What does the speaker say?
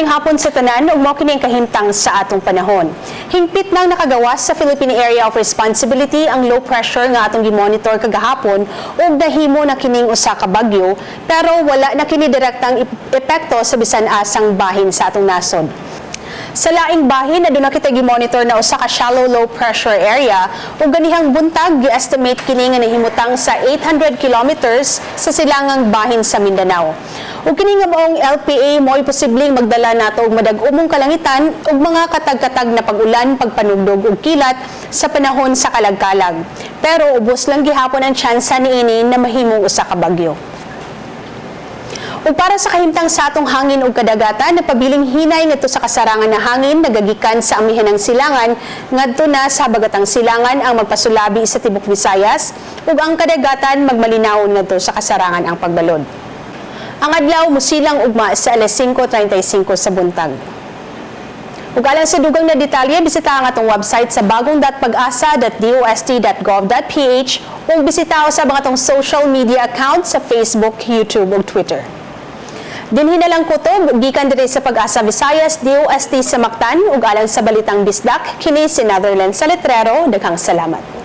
Maayong hapon sa tanan ug mao kini ang kahimtang sa atong panahon. Hingpit nang nakagawas sa Philippine Area of Responsibility ang low pressure nga atong gimonitor kagahapon ug nahimo na kining usa ka bagyo pero wala na kini direktang epekto sa bisan asang bahin sa atong nasod. Sa laing bahin aduna kita gimonitor na usa ka shallow low pressure area ug ganihang buntag gi-estimate kini nga nahimutang sa 800 kilometers sa silangang bahin sa Mindanao. Ug kini nga maong LPA mo'y posibleng magdala nato og madag-umong kalangitan ug mga katag-katag na pag-ulan, pagpanugdog ug kilat sa panahon sa Kalag-Kalag. Pero ubos lang gihapon ang tsansa niini na mahimong usa ka bagyo. Ug para sa kahimtang sa atong hangin ug kadagatan, napabiling hinay ngadto sa kasarangan na hangin nagagikan sa amihanang silangan ngadto na sa habagatang silangan ang magpasulabi sa tibok Visayas ug ang kadagatan magmalinawon ngadto sa kasarangan ang pagbalod. Ang adlaw musilang ugma sa alas 5:35 sa buntag. Ug alang sa dugang na detalye, bisita ang atong website sa bagong.pagasa.dost.gov.ph ug bisita sa mga atong social media accounts sa Facebook, YouTube ug Twitter. Dinhi na lang kutob, gikan diri sa Pag-asa Visayas, DOST sa Mactan ug alang sa Balitang Bisdak, kini si Netherlands sa Letrero. Daghang salamat.